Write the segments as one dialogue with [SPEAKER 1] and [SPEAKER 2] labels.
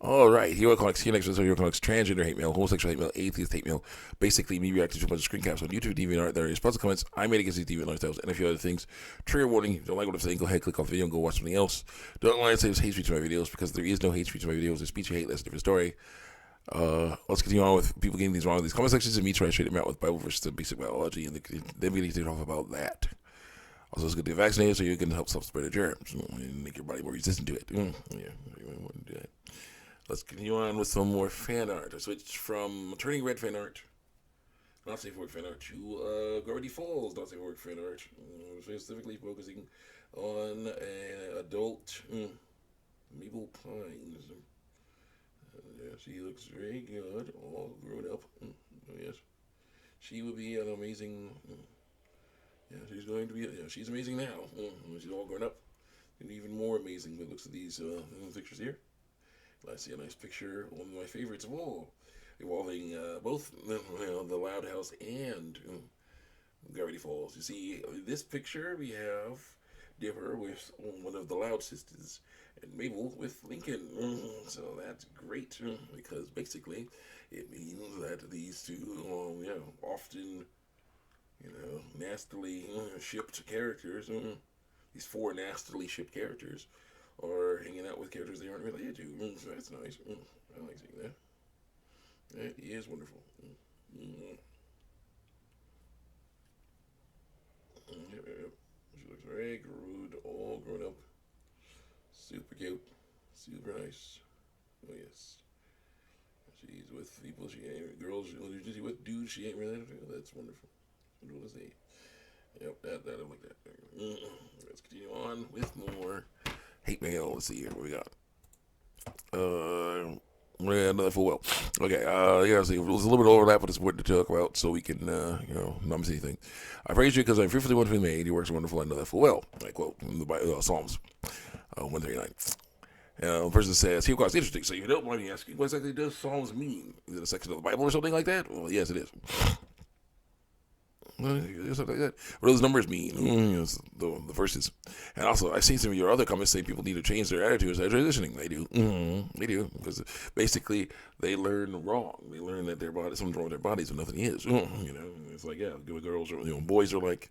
[SPEAKER 1] All right, Hero Comics, here next episode, Hero Comics, transgender hate mail, homosexual hate mail, atheist hate mail. Basically, me reacting to a bunch of screen caps on YouTube, DeviantArt. There is positive comments I made against these deviant lifestyles and a few other things. Trigger warning, if you don't like what I'm saying, go ahead, click off the video and go watch something else. Don't lie and say there's hate speech in my videos because there is no hate speech in my videos. There's speech you hate, that's a different story. Let's continue on with people getting these wrong in these comment sections and me trying to straighten them out with Bible versus the basic biology and then we get to talk about that. Also, it's good to get vaccinated so you can help stop spread of germs and make your body more resistant to it. Yeah, you want to do that. Let's continue on with some more fan art. I switched from Turning Red fan art, not safe for work fan art, to Gravity Falls, not safe for work fan art. Specifically focusing on an adult Mabel Pines. Yeah, she looks very good, all grown up. Yes, she would be an amazing. Yeah, she's going to be. Yeah, she's amazing now. She's all grown up, and even more amazing by the looks of these pictures here. I see a nice picture, one of my favorites of all, involving both the Loud House and Gravity Falls. You see, this picture we have Dipper with one of the Loud sisters, and Mabel with Lincoln. So that's great because basically it means that these two, often, nastily shipped characters. These four nastily shipped characters or hanging out with characters they aren't related to. So that's nice. I like seeing that. That is wonderful. She looks very rude, all grown up. Super cute. Super nice. Oh, yes. She's with people she ain't, girls she's with dudes she ain't related to. That's wonderful. What to say? Yep, that I like that. Let's continue on with more hate mail. Let's see here. What we got? Another full well. Okay, see, it was a little bit overlap, but it's important to talk about so we can, not miss anything. I praise you because I'm fearfully wonderfully made. Your works are wonderful. I know that full well. I quote from the Bible, Psalms 139. The person says, here quite interesting. So you don't mind me asking, what exactly does Psalms mean? Is it a section of the Bible or something like that? Well, yes, it is. Something like that. What do those numbers mean? The verses. And also, I've seen some of your other comments say people need to change their attitudes as they're transitioning. They do. They do. Because basically, they learn wrong. They learn that their body, something's wrong with their bodies and nothing is. It's like, girls are, boys are like,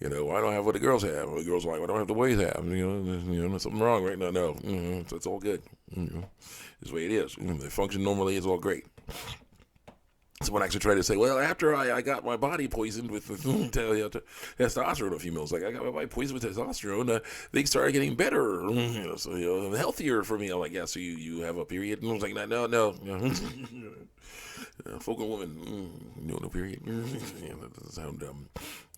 [SPEAKER 1] I don't have what the girls have. The girls are like, I don't have the boys have. There's something wrong right now. No. So it's all good. It's the way it is. They function normally. It's all great. Someone actually tried to say, well, after I got my body poisoned with testosterone, females like I got my body poisoned with testosterone, they started getting better, healthier for me. I'm like, yeah, so you have a period? And I was like, no. Folk and woman, no period. That doesn't sound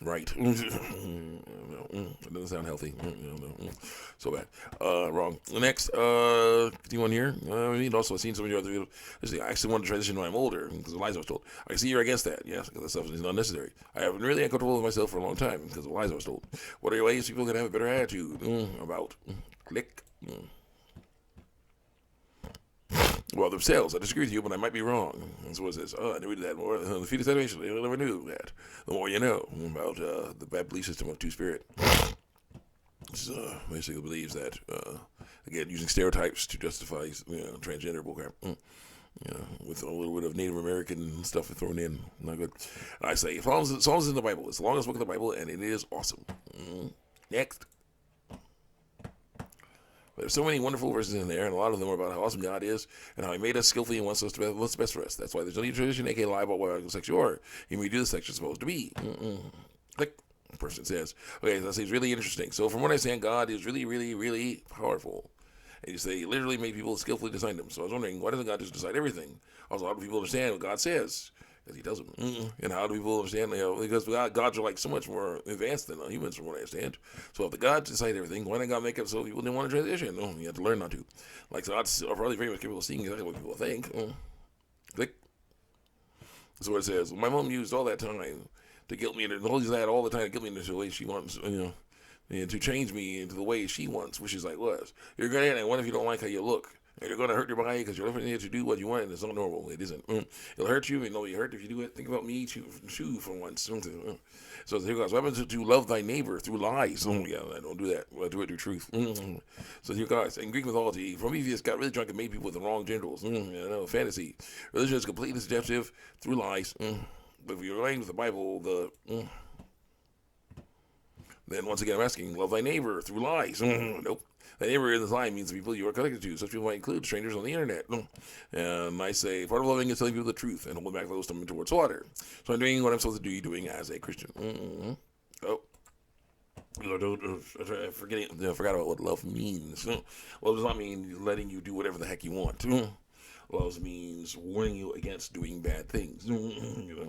[SPEAKER 1] right. It doesn't sound healthy. No. So bad. Wrong. Next, 51 here. Also, I've seen some of your other videos. I actually want to transition when I'm older because Eliza was told. I see you're against that. Yes, because that stuff is unnecessary. I have been really uncomfortable with myself for a long time because Eliza was told. What are your ways people can have a better attitude about? Click. Well, themselves. I disagree with you, but I might be wrong. That's what it says. I never did that more. The fetus animation, I never knew that. The more you know about the bad belief system of Two-Spirit. Which basically believes that, again, using stereotypes to justify transgender bullcrap. With a little bit of Native American stuff thrown in. Not good. And I say, Psalms is in the Bible. It's the longest book in the Bible, and it is awesome. Next. There's so many wonderful verses in there, and a lot of them are about how awesome God is and how He made us skillfully and wants us to be what's best for us. That's why there's no need to tradition, aka lie about what sex you are. Even when you do the sex you're supposed to be. Click. The person says, okay, that seems really interesting. So from what I understand, God is really, really, really powerful. And you say He literally made people skillfully design them. So I was wondering, why doesn't God just decide everything? Also, how do people understand what God says? Because He doesn't. And how do people understand? Because gods are like so much more advanced than humans, from what I understand. So if the gods decide everything, why didn't God make it so people didn't want to transition? No, you have to learn not to. Like, so gods are probably very much capable of seeing exactly what people think. Click. That's what it says. My mom used all that time to guilt me, and holds that all the time to guilt me into the way she wants, and to change me into the way she wants, which is like, what? You're great, and what if you don't like how you look? And you're going to hurt your body because you're looking to do what you want, and it's not normal. It isn't. It'll hurt you, and you'll hurt if you do it. Think about me, too, for once. So here goes. What happens to love thy neighbor through lies? Yeah, I don't do that. I do it through truth. So here goes. In Greek mythology, Prometheus got really drunk and made people with the wrong genitals. Fantasy. Religion is completely suggestive through lies. But if you're lying with the Bible, then once again I'm asking, love thy neighbor through lies. Nope. Thy neighbor in this line means the people you are connected to. Such people might include strangers on the internet. And I say, part of loving is telling people the truth and holding back those coming towards slaughter. So I'm doing what I'm supposed to do, doing as a Christian. Oh. I forgot about what love means. Love does not mean letting you do whatever the heck you want. Love means warning you against doing bad things.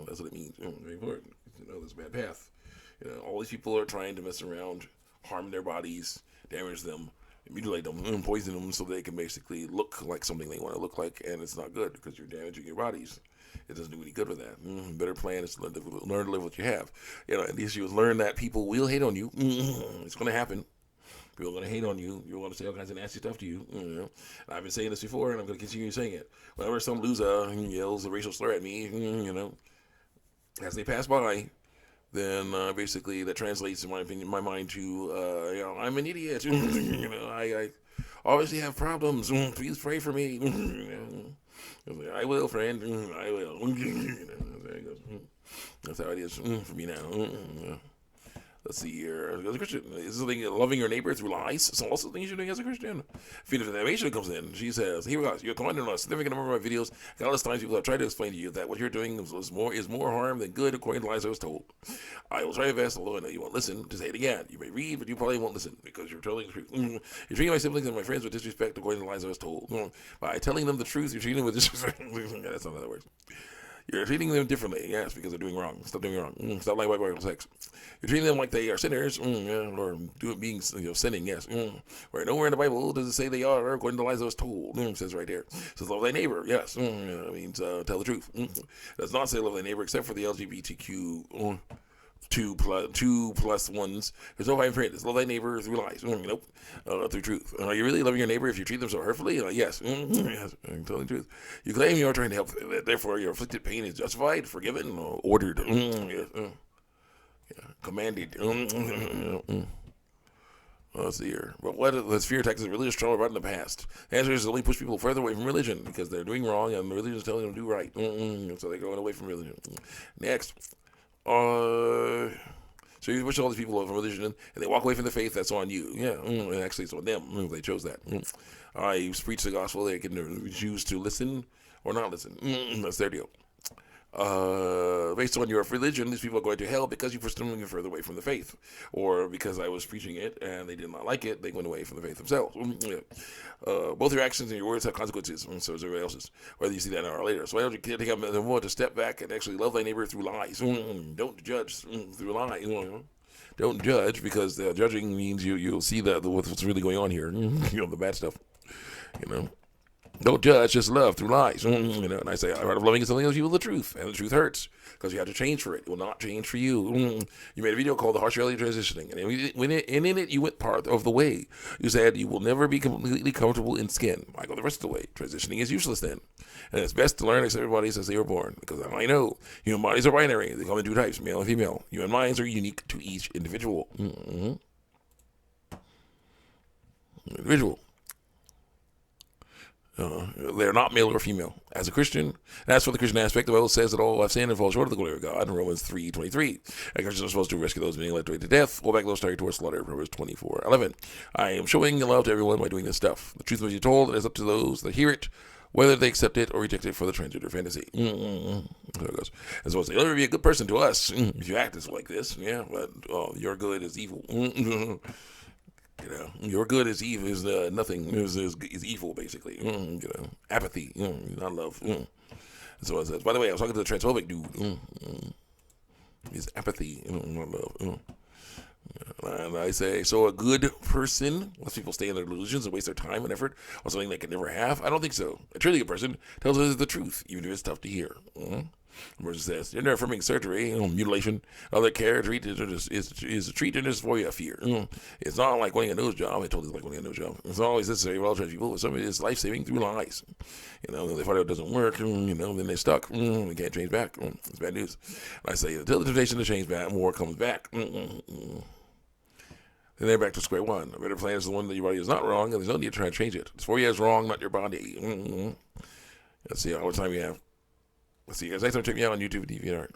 [SPEAKER 1] That's what it means. Very important. There's a bad path. All these people are trying to mess around, harm their bodies, damage them, mutilate them, and poison them so they can basically look like something they want to look like, and it's not good because you're damaging your bodies. It doesn't do any good with that. Better plan is to learn to live what you have. And the issue is learn that people will hate on you. It's going to happen. People are going to hate on you. You're going to say all kinds of nasty stuff to you. And I've been saying this before, and I'm going to continue saying it. Whenever some loser yells a racial slur at me, as they pass by, then basically that translates, in my opinion, in my mind to, I'm an idiot. I obviously have problems. Please pray for me. I will, friend. I will. There he goes. That's how it is for me now. Let's see here. As a Christian, is this thing loving your neighbor through lies? So also things you're doing as a Christian. Feed of Animation comes in. She says, "Here we go. You're commenting on a significant number of my videos. Countless times people have tried to explain to you that what you're doing is more harm than good, according to lies I was told. I will try your best, although I know you won't listen, to say it again. You may read, but you probably won't listen because you're telling the truth. You're treating my siblings and my friends with disrespect, according to lies I was told. By telling them the truth, you're treating them with disrespect." That's not how that works. You're treating them differently, yes, because they're doing wrong. Stop doing wrong. Stop like white sex. You're treating them like they are sinners, or being sinning, yes. Where nowhere in the Bible does it say they are, according to the lies I was told. It says right there. It says love thy neighbor, yes. It means tell the truth. It does not say love thy neighbor except for the LGBTQ. Two plus ones. There's no fine print. It's love thy neighbor through lies. Nope. Through truth. Are you really loving your neighbor if you treat them so hurtfully? Yes. Yes. I'm telling the truth. You claim you are trying to help. Therefore, your afflicted pain is justified, forgiven, ordered. Commanded. Let's see here. But what is fear attacks is religious trauma brought in the past? The answer is only push people further away from religion because they're doing wrong and the religion is telling them to do right. So they're going away from religion. Next. So you push all these people from religion and they walk away from the faith, that's on you. Yeah, and actually it's on them. They chose that. You preach the gospel, they can choose to listen or not listen. That's their deal. Based on your religion, these people are going to hell because you pushed them further away from the faith. Or because I was preaching it and they did not like it, they went away from the faith themselves. Both your actions and your words have consequences, and so is everybody else's, whether you see that now or later. So why don't you take a moment to step back and actually love thy neighbor through lies? Don't judge through lies. Don't judge, because judging means you'll see what's really going on here. The bad stuff. Don't judge, just love through lies. And I say, part of loving is telling those people the truth, and the truth hurts because you have to change for it. It will not change for you. You made a video called "The Harsh Reality of Transitioning," and in it you went part of the way. You said you will never be completely comfortable in skin. I go the rest of the way. Transitioning is useless then, and it's best to learn accept everybody since they were born, because I know human bodies are binary. They come in two types, male and female. Human minds are unique to each individual. Individual. They're not male or female. As a Christian, and as for the Christian aspect, the Bible says that all have sinned and fall short of the glory of God in Romans 3:23. And Christians are supposed to rescue those being led to death, hold back those tired towards slaughter, Proverbs 24:11. I am showing love to everyone by doing this stuff. The truth must be told, and it's up to those that hear it, whether they accept it or reject it for the transgender fantasy. There it goes. And so you'll never be a good person to us if you act like this. Yeah, but your good is evil. Your good is evil, is nothing, is evil, basically. Apathy, not love. So it says, by the way, I was talking to the transphobic dude. Is apathy, not love. And I say, so a good person lets people stay in their delusions and waste their time and effort on something they can never have? I don't think so. A truly good person tells us the truth, even if it's tough to hear. Emergency says, gender affirming surgery, mutilation, other care, treatment is a treatment for your fear. It's not like winning a nose job. I told you it's like winning a nose job. It's not always necessary for all trans people. Some of it is life saving through lies. They find out it doesn't work, then they're stuck. They can't change back. It's bad news. And I say, until the temptation to change back, more comes back. Then they're back to square one. A better plan is the one that your body is not wrong, and there's no need to try to change it. It's 4 years wrong, not your body. Let's see how much time we have. Let's see you guys next time. Check me out on YouTube and DeviantArt.